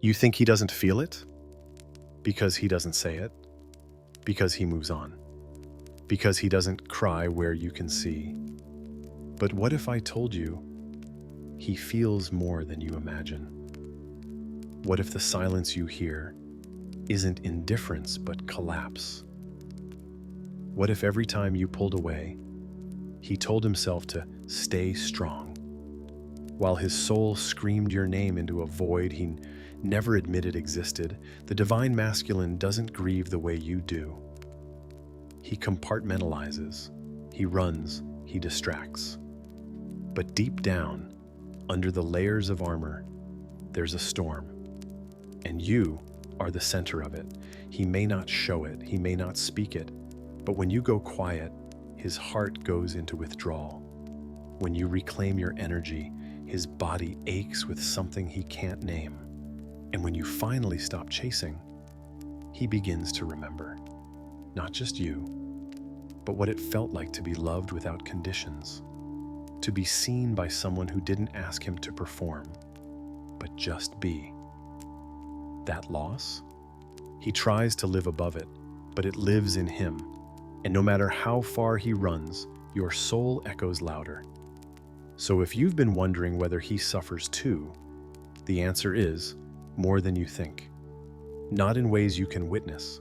You think he doesn't feel it? Because he doesn't say it? Because he moves on? Because he doesn't cry where you can see? But what if I told you he feels more than you imagine? What if the silence you hear isn't indifference but collapse? What if every time you pulled away, he told himself to stay strong, while his soul screamed your name into a void he never admitted existed? The divine masculine doesn't grieve the way you do. He compartmentalizes, he runs, he distracts. But deep down, under the layers of armor, there's a storm. And you are the center of it. He may not show it, he may not speak it, but when you go quiet, his heart goes into withdrawal. When you reclaim your energy, his body aches with something he can't name. And when you finally stop chasing, he begins to remember. Not just you, but what it felt like to be loved without conditions. To be seen by someone who didn't ask him to perform, but just be. That loss? He tries to live above it, but it lives in him. And no matter how far he runs, your soul echoes louder. So if you've been wondering whether he suffers too, the answer is more than you think. Not in ways you can witness,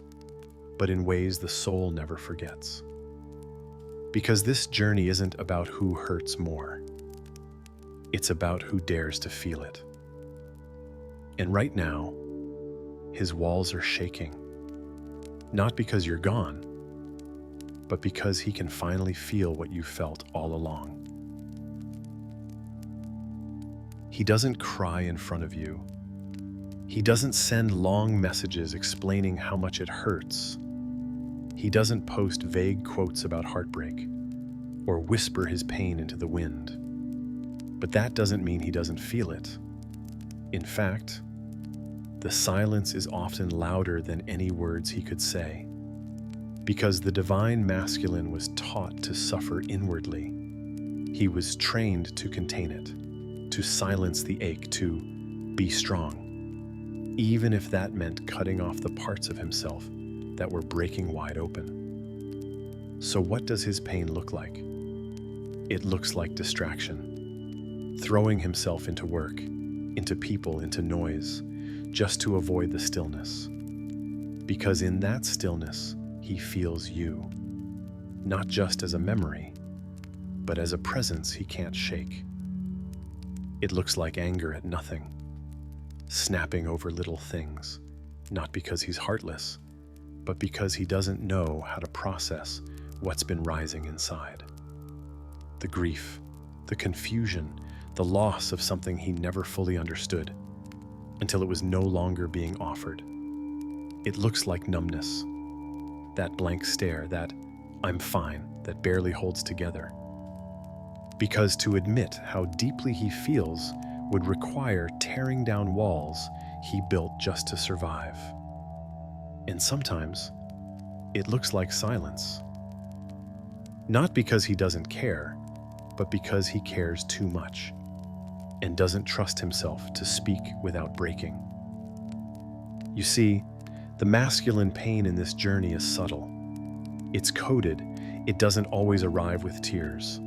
but in ways the soul never forgets. Because this journey isn't about who hurts more. It's about who dares to feel it. And right now, his walls are shaking. Not because you're gone, but because he can finally feel what you felt all along. He doesn't cry in front of you. He doesn't send long messages explaining how much it hurts. He doesn't post vague quotes about heartbreak or whisper his pain into the wind. But that doesn't mean he doesn't feel it. In fact, the silence is often louder than any words he could say, because the divine masculine was taught to suffer inwardly. He was trained to contain it, to silence the ache, to be strong, even if that meant cutting off the parts of himself that were breaking wide open. So what does his pain look like? It looks like distraction, throwing himself into work, into people, into noise, just to avoid the stillness. Because in that stillness, he feels you, not just as a memory, but as a presence he can't shake. It looks like anger at nothing, snapping over little things, not because he's heartless, but because he doesn't know how to process what's been rising inside. The grief, the confusion, the loss of something he never fully understood, until it was no longer being offered. It looks like numbness, that blank stare, that "I'm fine" that barely holds together. Because to admit how deeply he feels would require tearing down walls he built just to survive. And sometimes, it looks like silence. Not because he doesn't care, but because he cares too much and doesn't trust himself to speak without breaking. You see, the masculine pain in this journey is subtle. It's coded. It doesn't always arrive with tears.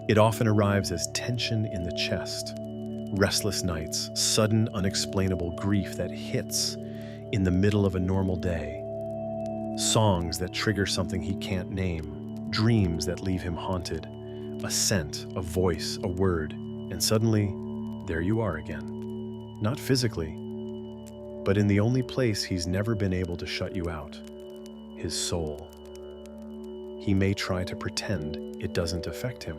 It often arrives as tension in the chest, restless nights, sudden unexplainable grief that hits in the middle of a normal day, songs that trigger something he can't name, dreams that leave him haunted, a scent, a voice, a word, and suddenly, there you are again. Not physically, but in the only place he's never been able to shut you out, his soul. He may try to pretend it doesn't affect him.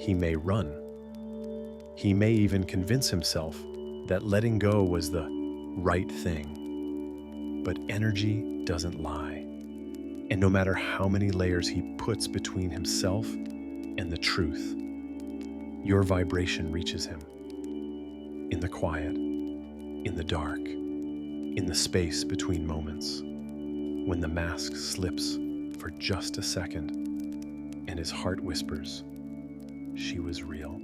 He may run. He may even convince himself that letting go was the right thing. But energy doesn't lie. And no matter how many layers he puts between himself and the truth, your vibration reaches him. In the quiet, in the dark, in the space between moments, when the mask slips for just a second and his heart whispers, "She was real.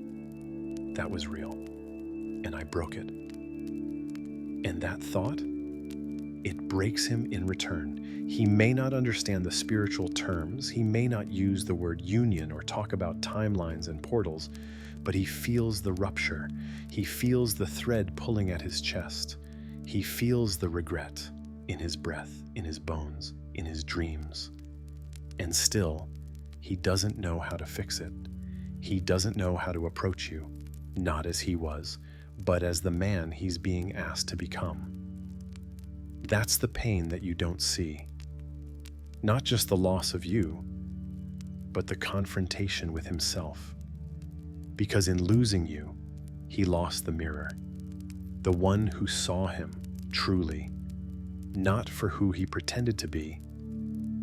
That was real. And I broke it." And that thought, it breaks him in return. He may not understand the spiritual terms, he may not use the word union or talk about timelines and portals, but he feels the rupture. He feels the thread pulling at his chest. He feels the regret in his breath, in his bones, in his dreams. And still, he doesn't know how to fix it. He doesn't know how to approach you, not as he was, but as the man he's being asked to become. That's the pain that you don't see. Not just the loss of you, but the confrontation with himself. Because in losing you, he lost the mirror, the one who saw him truly, not for who he pretended to be,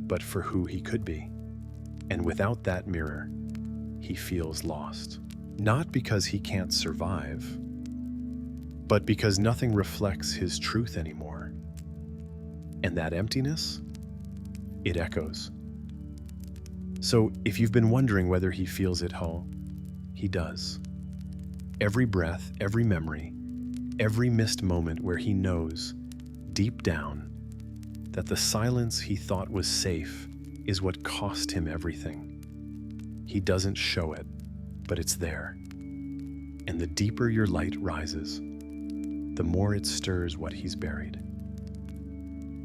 but for who he could be. And without that mirror, he feels lost. Not because he can't survive, but because nothing reflects his truth anymore. And that emptiness, it echoes. So if you've been wondering whether he feels it all, he does. Every breath, every memory, every missed moment where he knows, deep down, that the silence he thought was safe is what cost him everything. He doesn't show it, but it's there. And the deeper your light rises, the more it stirs what he's buried.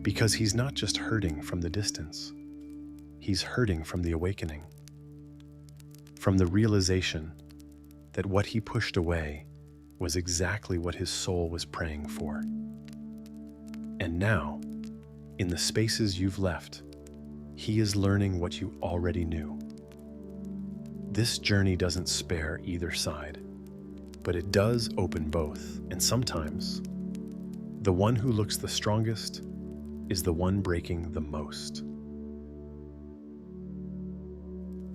Because he's not just hurting from the distance, he's hurting from the awakening, from the realization that what he pushed away was exactly what his soul was praying for. And now, in the spaces you've left, he is learning what you already knew. This journey doesn't spare either side, but it does open both, and sometimes, the one who looks the strongest is the one breaking the most.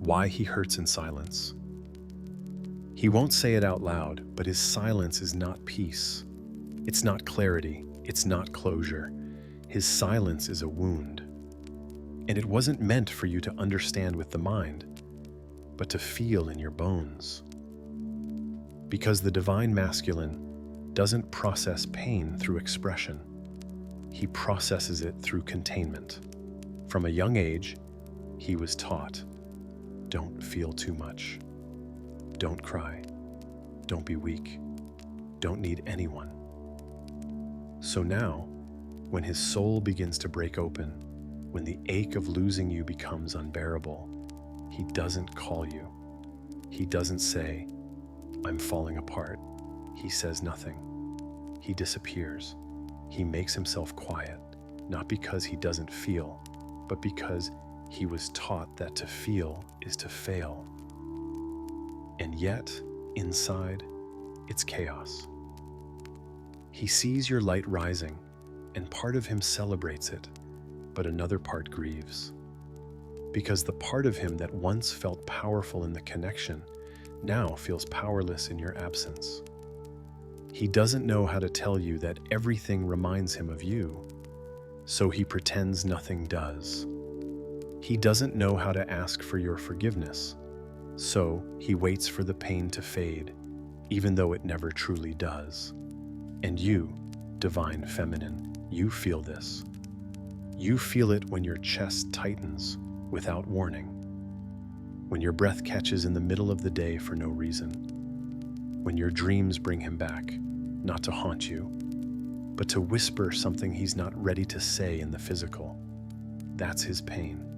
Why he hurts in silence. He won't say it out loud, but his silence is not peace. It's not clarity. It's not closure. His silence is a wound. And it wasn't meant for you to understand with the mind, but to feel in your bones. Because the divine masculine doesn't process pain through expression. He processes it through containment. From a young age, he was taught, don't feel too much. Don't cry. Don't be weak. Don't need anyone. So now, when his soul begins to break open, when the ache of losing you becomes unbearable, he doesn't call you. He doesn't say, I'm falling apart. He says nothing. He disappears. He makes himself quiet, not because he doesn't feel, but because he was taught that to feel is to fail. And yet, inside, it's chaos. He sees your light rising, and part of him celebrates it, but another part grieves. Because the part of him that once felt powerful in the connection now feels powerless in your absence. He doesn't know how to tell you that everything reminds him of you, so he pretends nothing does. He doesn't know how to ask for your forgiveness, so he waits for the pain to fade, even though it never truly does. And you, divine feminine, you feel this. You feel it when your chest tightens without warning, when your breath catches in the middle of the day for no reason, when your dreams bring him back, not to haunt you, but to whisper something he's not ready to say in the physical. That's his pain.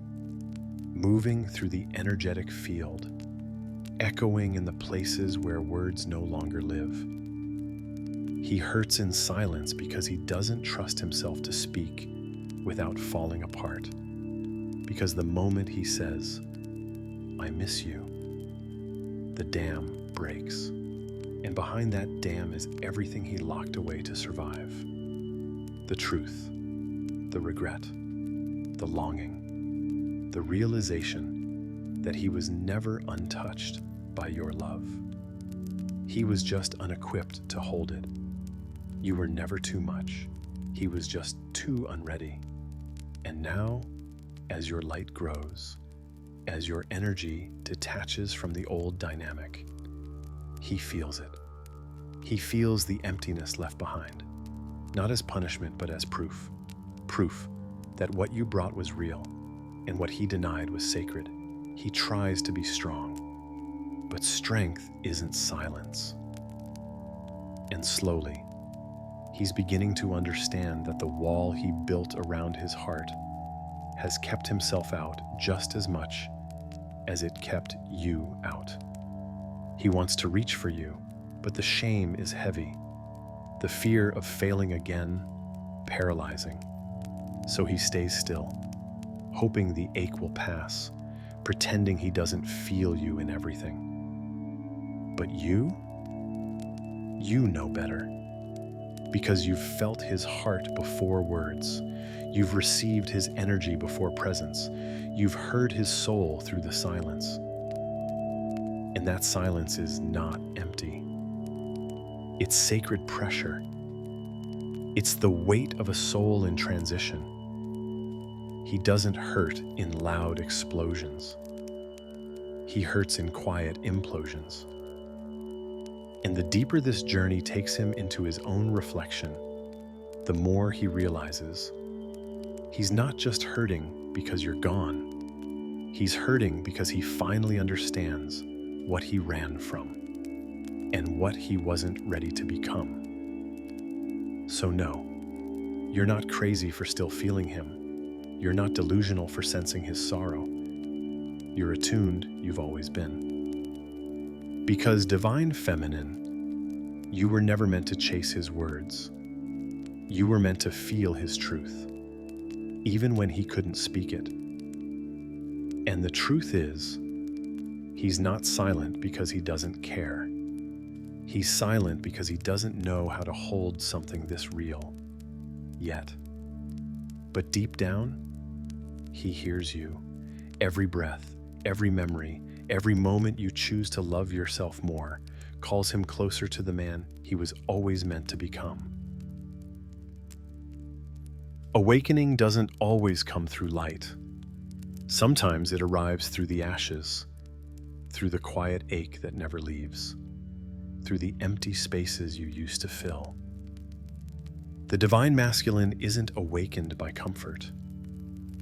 Moving through the energetic field, echoing in the places where words no longer live. He hurts in silence because he doesn't trust himself to speak without falling apart. Because the moment he says, I miss you, the dam breaks. And behind that dam is everything he locked away to survive. The truth, the regret, the longing, the realization that he was never untouched by your love. He was just unequipped to hold it. You were never too much. He was just too unready. And now, as your light grows, as your energy detaches from the old dynamic, he feels it. He feels the emptiness left behind. not as punishment, but as proof. Proof that what you brought was real and what he denied was sacred. He tries to be strong, but strength isn't silence. And slowly, he's beginning to understand that the wall he built around his heart has kept himself out just as much as it kept you out. He wants to reach for you, but the shame is heavy. The fear of failing again, paralyzing. So he stays still, hoping the ache will pass, pretending he doesn't feel you in everything. But you know better. Because you've felt his heart before words. You've received his energy before presence. You've heard his soul through the silence. And that silence is not empty. It's sacred pressure. It's the weight of a soul in transition. He doesn't hurt in loud explosions. He hurts in quiet implosions. And the deeper this journey takes him into his own reflection, the more he realizes he's not just hurting because you're gone. He's hurting because he finally understands what he ran from and what he wasn't ready to become. So no, you're not crazy for still feeling him. You're not delusional for sensing his sorrow. You're attuned, you've always been. Because divine feminine, you were never meant to chase his words. You were meant to feel his truth, even when he couldn't speak it. And the truth is, he's not silent because he doesn't care. He's silent because he doesn't know how to hold something this real yet. But deep down, he hears you. Every breath, every memory, every moment you choose to love yourself more calls him closer to the man he was always meant to become. Awakening doesn't always come through light. Sometimes it arrives through the ashes, through the quiet ache that never leaves, through the empty spaces you used to fill. The divine masculine isn't awakened by comfort.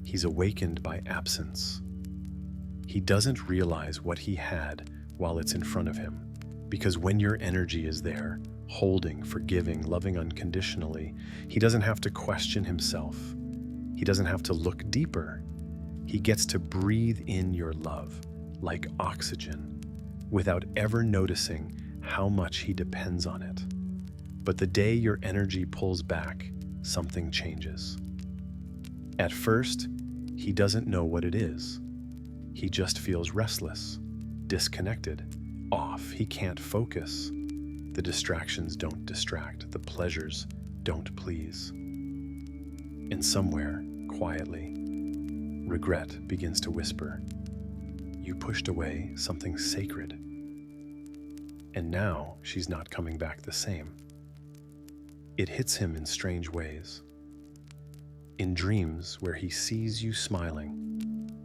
He's awakened by absence. He doesn't realize what he had while it's in front of him, because when your energy is there, holding, forgiving, loving unconditionally, he doesn't have to question himself. He doesn't have to look deeper. He gets to breathe in your love like oxygen without ever noticing how much he depends on it. But the day your energy pulls back, something changes. At first, he doesn't know what it is. He just feels restless, disconnected, off. He can't focus. The distractions don't distract. The pleasures don't please. And somewhere, quietly, regret begins to whisper. You pushed away something sacred. And now she's not coming back the same. It hits him in strange ways. In dreams where he sees you smiling,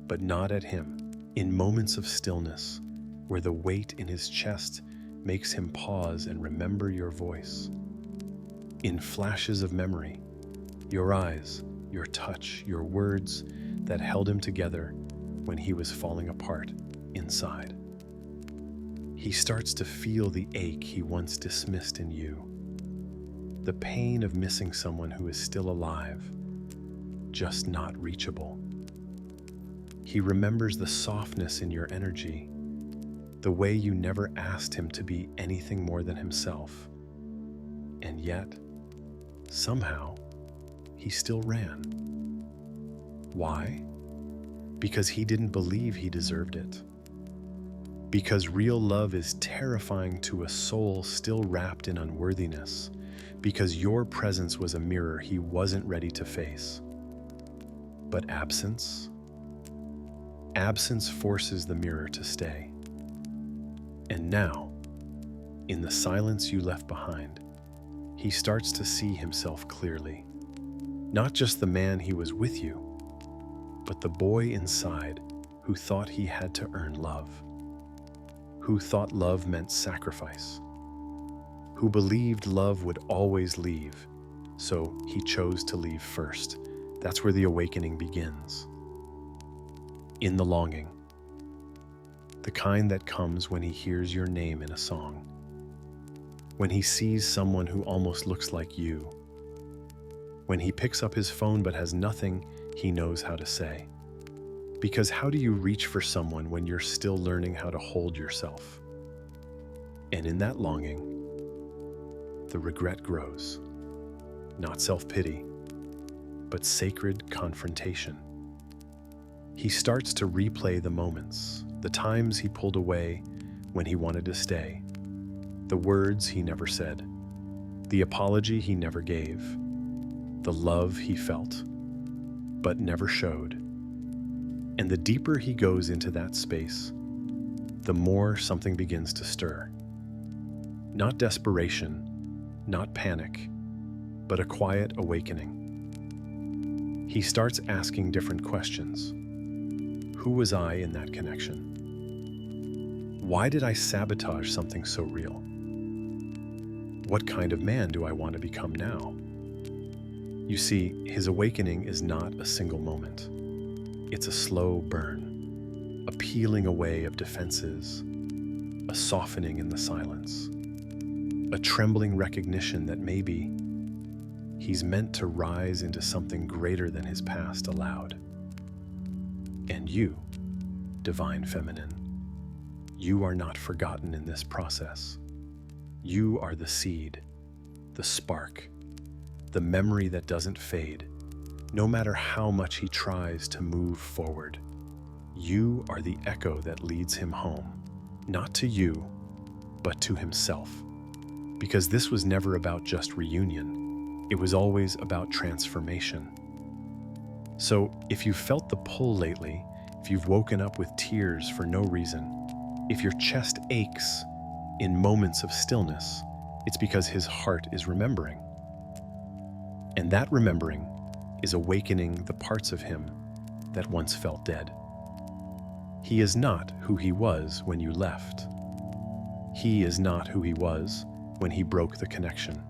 but not at him. In moments of stillness where the weight in his chest makes him pause and remember your voice. In flashes of memory, your eyes, your touch, your words that held him together when he was falling apart inside. He starts to feel the ache he once dismissed in you. The pain of missing someone who is still alive, just not reachable. He remembers the softness in your energy, the way you never asked him to be anything more than himself. And yet, somehow, he still ran. Why? Because he didn't believe he deserved it. Because real love is terrifying to a soul still wrapped in unworthiness. Because your presence was a mirror he wasn't ready to face. But absence forces the mirror to stay. And now, in the silence you left behind, he starts to see himself clearly. Not just the man he was with you, but the boy inside who thought he had to earn love, who thought love meant sacrifice, who believed love would always leave, so he chose to leave first. That's where the awakening begins. In the longing, the kind that comes when he hears your name in a song, when he sees someone who almost looks like you, when he picks up his phone but has nothing he knows how to say. Because how do you reach for someone when you're still learning how to hold yourself? And in that longing, the regret grows. Not self-pity, but sacred confrontation. He starts to replay the moments, the times he pulled away when he wanted to stay, the words he never said, the apology he never gave, the love he felt, but never showed. And the deeper he goes into that space, the more something begins to stir. Not desperation, not panic, but a quiet awakening. He starts asking different questions. Who was I in that connection? Why did I sabotage something so real? What kind of man do I want to become now? You see, his awakening is not a single moment. It's a slow burn, a peeling away of defenses, a softening in the silence, a trembling recognition that maybe he's meant to rise into something greater than his past allowed. And you, divine feminine, you are not forgotten in this process. You are the seed, the spark, the memory that doesn't fade, no matter how much he tries to move forward. You are the echo that leads him home, not to you, but to himself. Because this was never about just reunion, it was always about transformation. So if you've felt the pull lately, if you've woken up with tears for no reason, if your chest aches in moments of stillness, it's because his heart is remembering. And that remembering is awakening the parts of him that once felt dead. He is not who he was when you left. He is not who he was when he broke the connection.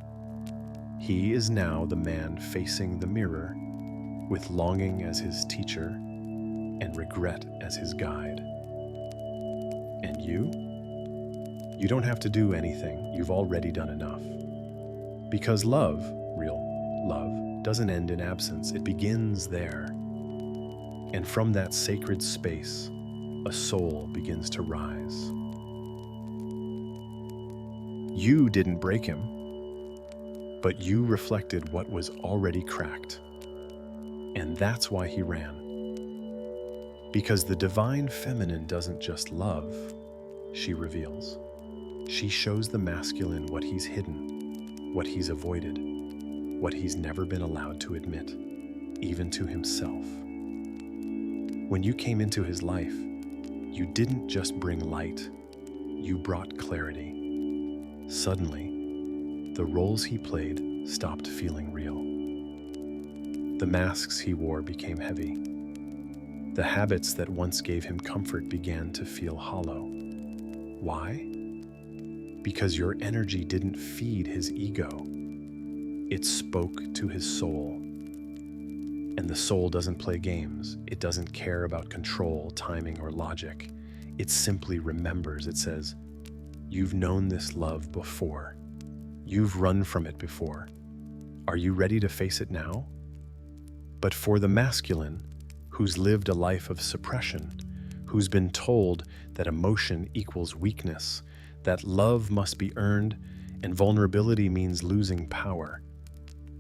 He is now the man facing the mirror with longing as his teacher and regret as his guide. And you don't have to do anything. You've already done enough. Because love, real love, doesn't end in absence. It begins there. And from that sacred space, a soul begins to rise. You didn't break him, but you reflected what was already cracked. And that's why he ran. Because the divine feminine doesn't just love, she reveals. She shows the masculine what he's hidden, what he's avoided, what he's never been allowed to admit, even to himself. When you came into his life, you didn't just bring light, you brought clarity. Suddenly, the roles he played stopped feeling real. The masks he wore became heavy. The habits that once gave him comfort began to feel hollow. Why? Because your energy didn't feed his ego. It spoke to his soul. And the soul doesn't play games. It doesn't care about control, timing, or logic. It simply remembers. It says, "You've known this love before. You've run from it before. Are you ready to face it now?" But for the masculine, who's lived a life of suppression, who's been told that emotion equals weakness, that love must be earned, and vulnerability means losing power,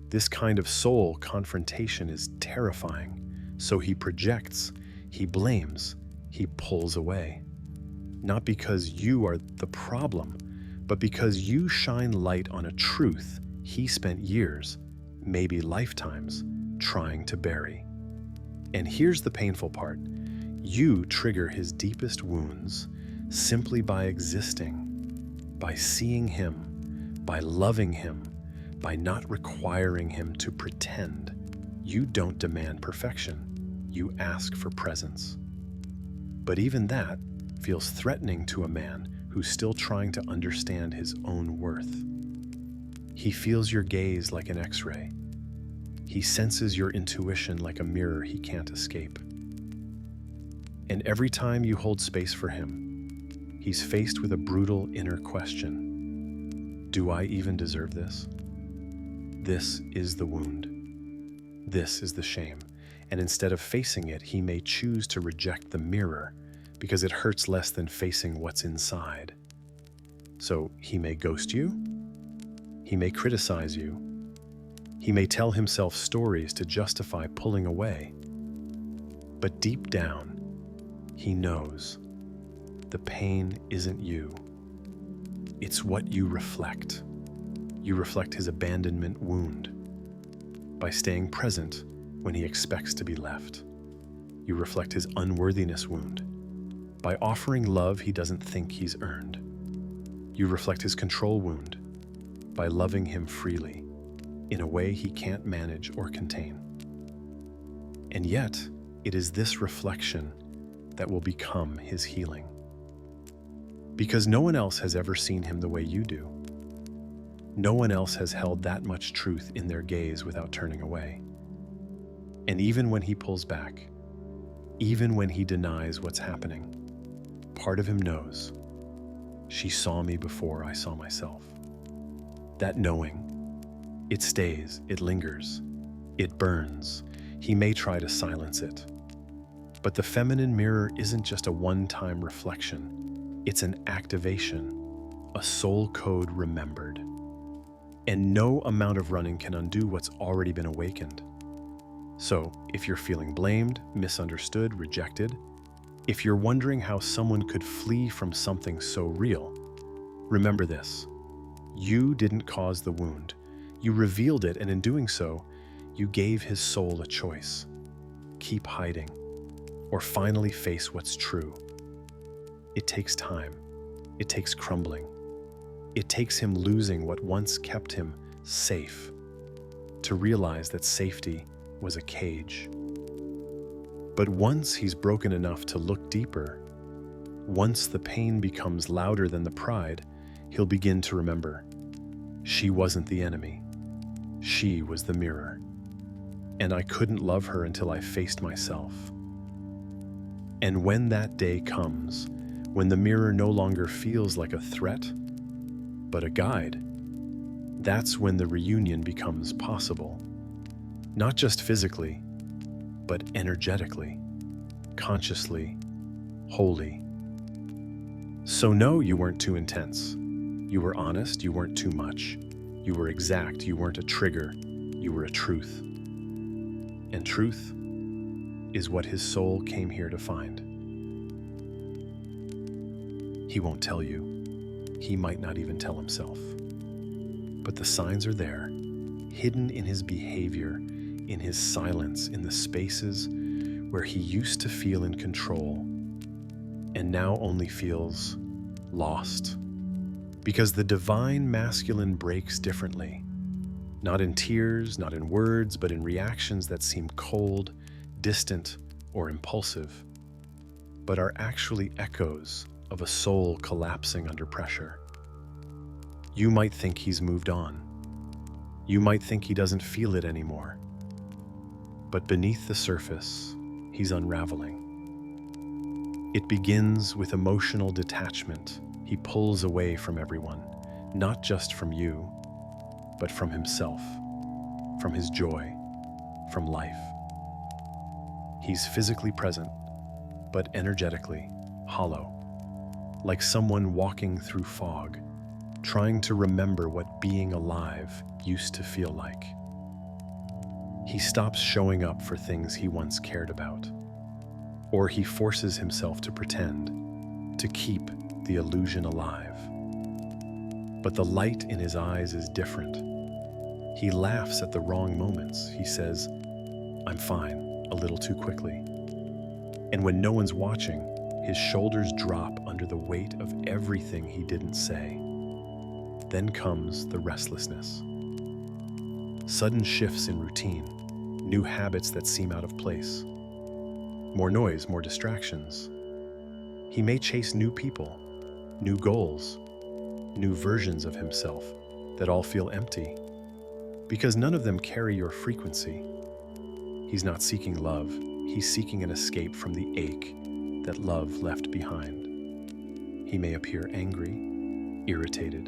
this kind of soul confrontation is terrifying. So he projects, he blames, he pulls away. Not because you are the problem, but because you shine light on a truth he spent years, maybe lifetimes, trying to bury. And here's the painful part. You trigger his deepest wounds simply by existing, by seeing him, by loving him, by not requiring him to pretend. You don't demand perfection. You ask for presence. But even that feels threatening to a man who's still trying to understand his own worth. He feels your gaze like an X-ray, He senses your intuition like a mirror he can't escape. And every time you hold space for him, he's faced with a brutal inner question. Do I even deserve this? This is the wound. This is the shame. And instead of facing it, he may choose to reject the mirror because it hurts less than facing what's inside. So he may ghost you. He may criticize you. He may tell himself stories to justify pulling away. But deep down, he knows the pain isn't you. It's what you reflect. You reflect his abandonment wound by staying present when he expects to be left. You reflect his unworthiness wound by offering love he doesn't think he's earned. You reflect his control wound by loving him freely in a way he can't manage or contain. And yet, it is this reflection that will become his healing. Because no one else has ever seen him the way you do. No one else has held that much truth in their gaze without turning away. And even when he pulls back, even when he denies what's happening, part of him knows, she saw me before I saw myself. That knowing, it stays, it lingers, it burns. He may try to silence it. But the feminine mirror isn't just a one-time reflection. It's an activation, a soul code remembered. And no amount of running can undo what's already been awakened. So, if you're feeling blamed, misunderstood, rejected, if you're wondering how someone could flee from something so real, remember this. You didn't cause the wound. You revealed it, and in doing so, you gave his soul a choice. Keep hiding, or finally face what's true. It takes time. It takes crumbling. It takes him losing what once kept him safe, to realize that safety was a cage. But once he's broken enough to look deeper, once the pain becomes louder than the pride, he'll begin to remember, she wasn't the enemy. She was the mirror. And I couldn't love her until I faced myself. And when that day comes, when the mirror no longer feels like a threat, but a guide, that's when the reunion becomes possible. Not just physically, but energetically, consciously, wholly. So no, you weren't too intense. You were honest, you weren't too much. You were exact, you weren't a trigger, you were a truth. And truth is what his soul came here to find. He won't tell you. He might not even tell himself. But the signs are there, hidden in his behavior, in his silence, in the spaces where he used to feel in control and now only feels lost. Because the divine masculine breaks differently, not in tears, not in words, but in reactions that seem cold, distant, or impulsive, but are actually echoes of a soul collapsing under pressure. You might think he's moved on. You might think he doesn't feel it anymore. But beneath the surface, he's unraveling. It begins with emotional detachment. He pulls away from everyone, not just from you, but from himself, from his joy, from life. He's physically present, but energetically hollow, like someone walking through fog, trying to remember what being alive used to feel like. He stops showing up for things he once cared about, or he forces himself to pretend, to keep the illusion alive. But the light in his eyes is different. He laughs at the wrong moments. He says, "I'm fine," a little too quickly. And when no one's watching, his shoulders drop under the weight of everything he didn't say. Then comes the restlessness. Sudden shifts in routine, new habits that seem out of place. More noise, more distractions. He may chase new people, new goals, new versions of himself that all feel empty. because none of them carry your frequency. He's not seeking love, he's seeking an escape from the ache that love left behind. He may appear angry, irritated,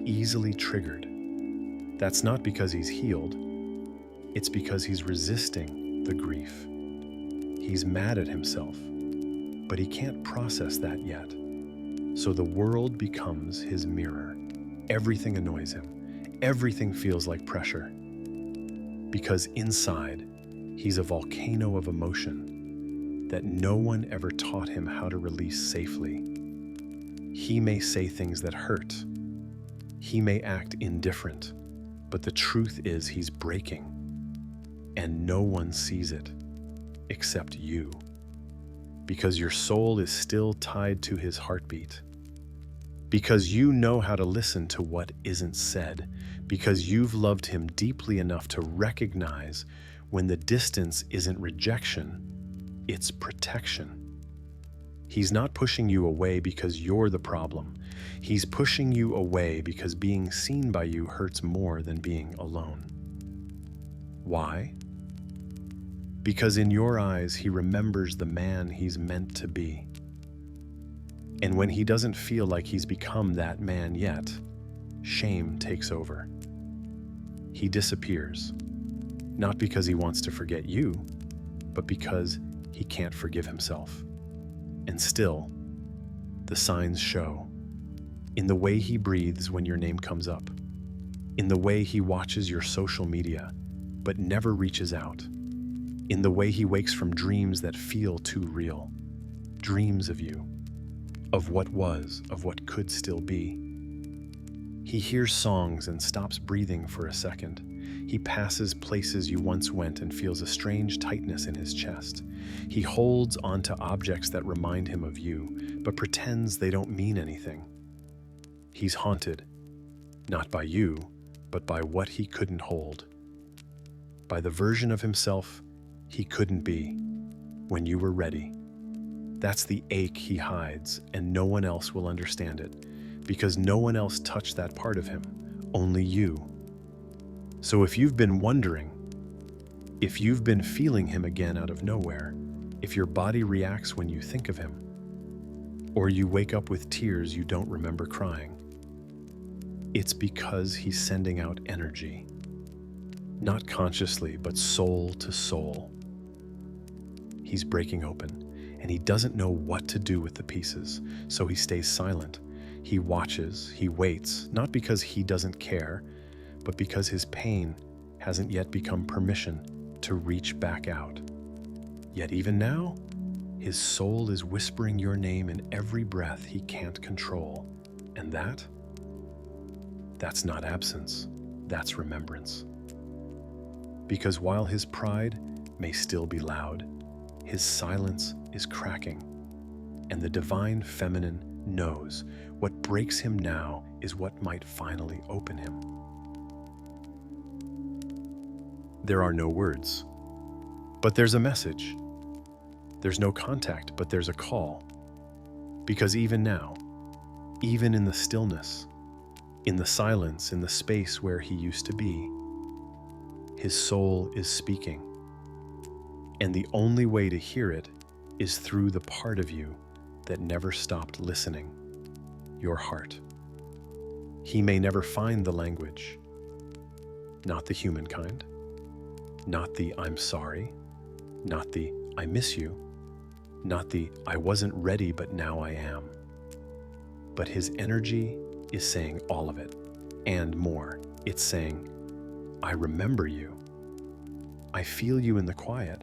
easily triggered. That's not because he's healed, it's because he's resisting the grief. He's mad at himself, but he can't process that yet. So the world becomes his mirror. Everything annoys him. Everything feels like pressure. Because inside, he's a volcano of emotion that no one ever taught him how to release safely. He may say things that hurt. He may act indifferent, but the truth is he's breaking. And no one sees it, except you. Because your soul is still tied to his heartbeat. Because you know how to listen to what isn't said. Because you've loved him deeply enough to recognize when the distance isn't rejection, it's protection. He's not pushing you away because you're the problem. He's pushing you away because being seen by you hurts more than being alone. Why? Because in your eyes, he remembers the man he's meant to be. And when he doesn't feel like he's become that man yet, shame takes over. He disappears, not because he wants to forget you, but because he can't forgive himself. And still, the signs show. In the way he breathes when your name comes up. In the way he watches your social media, but never reaches out. In the way he wakes from dreams that feel too real. Dreams of you. Of what was, of what could still be. He hears songs and stops breathing for a second. He passes places you once went and feels a strange tightness in his chest. He holds onto objects that remind him of you, but pretends they don't mean anything. He's haunted, not by you, but by what he couldn't hold. By the version of himself he couldn't be when you were ready. That's the ache he hides, and no one else will understand it, because no one else touched that part of him, only you. So if you've been wondering, if you've been feeling him again out of nowhere, if your body reacts when you think of him, or you wake up with tears you don't remember crying, it's because he's sending out energy. Not consciously, but soul to soul. He's breaking open, and he doesn't know what to do with the pieces, so he stays silent. He watches, he waits, not because he doesn't care, but because his pain hasn't yet become permission to reach back out. Yet even now, his soul is whispering your name in every breath he can't control. And that's not absence, that's remembrance. Because while his pride may still be loud, his silence is cracking. And the divine feminine knows what breaks him now is what might finally open him. There are no words, but there's a message. There's no contact, but there's a call. Because even now, even in the stillness, in the silence, in the space where he used to be, his soul is speaking. And the only way to hear it is through the part of you that never stopped listening, your heart. He may never find the language, not the human kind, not the I'm sorry, not the I miss you, not the I wasn't ready but now I am. But his energy is saying all of it and more. It's saying, I remember you. I feel you in the quiet.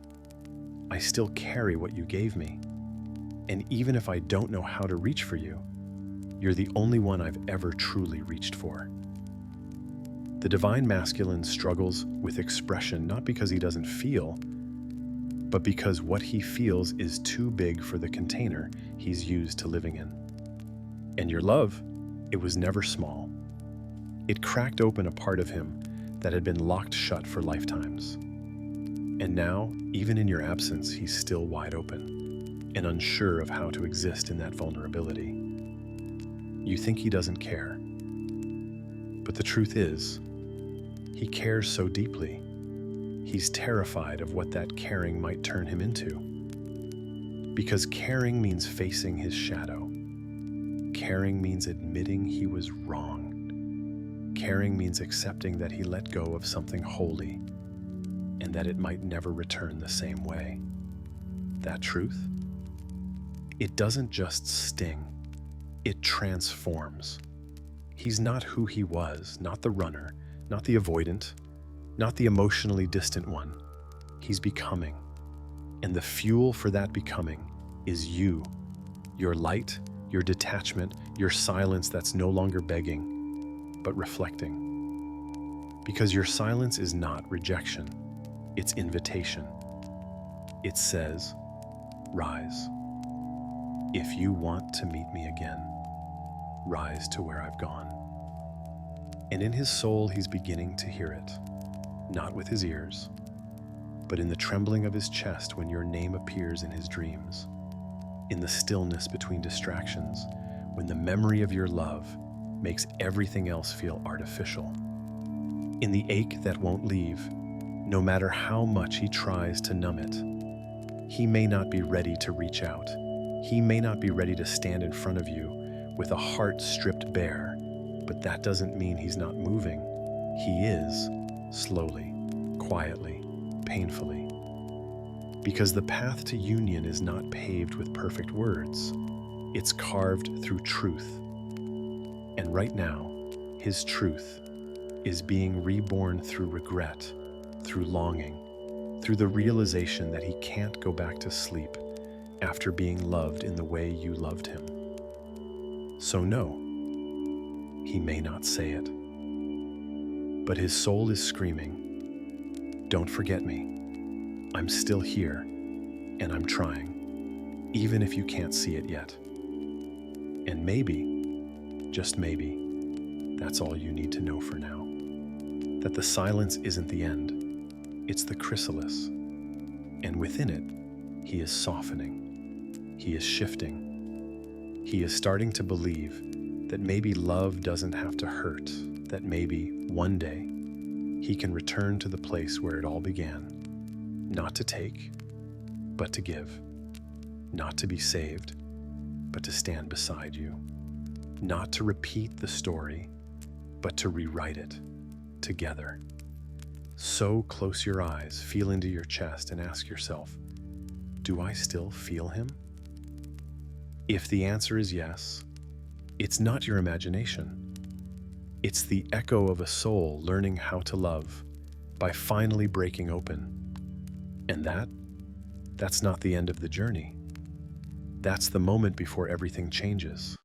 I still carry what you gave me. And even if I don't know how to reach for you, you're the only one I've ever truly reached for. The divine masculine struggles with expression not because he doesn't feel, but because what he feels is too big for the container he's used to living in. And your love, it was never small. It cracked open a part of him that had been locked shut for lifetimes. And now, even in your absence, he's still wide open and unsure of how to exist in that vulnerability. You think he doesn't care, but the truth is, He cares so deeply. He's terrified of what that caring might turn him into. Because caring means facing his shadow. Caring means admitting he was wrong. Caring means accepting that he let go of something holy and that it might never return the same way. That truth? It doesn't just sting, it transforms. He's not who he was, not the runner, not the avoidant, not the emotionally distant one. He's becoming. And the fuel for that becoming is you, your light, your detachment, your silence that's no longer begging, but reflecting. Because your silence is not rejection, it's invitation. It says, rise. If you want to meet me again, rise to where I've gone. And in his soul, he's beginning to hear it, not with his ears, but in the trembling of his chest when your name appears in his dreams, in the stillness between distractions, when the memory of your love makes everything else feel artificial, in the ache that won't leave, no matter how much he tries to numb it. He may not be ready to reach out. He may not be ready to stand in front of you with a heart stripped bare, but that doesn't mean he's not moving. He is, slowly, quietly, painfully. Because the path to union is not paved with perfect words. It's carved through truth. And right now, his truth is being reborn through regret, through longing, through the realization that he can't go back to sleep after being loved in the way you loved him. So no, he may not say it, but his soul is screaming, don't forget me. I'm still here, and I'm trying, even if you can't see it yet. And maybe, just maybe, that's all you need to know for now. That the silence isn't the end, it's the chrysalis. And within it, he is softening, he is shifting. He is starting to believe that maybe love doesn't have to hurt, that maybe one day he can return to the place where it all began. Not to take, but to give. Not to be saved, but to stand beside you. Not to repeat the story, but to rewrite it together. So close your eyes, feel into your chest, and ask yourself, do I still feel him? If the answer is yes, it's not your imagination. It's the echo of a soul learning how to love by finally breaking open. And that's not the end of the journey. That's the moment before everything changes.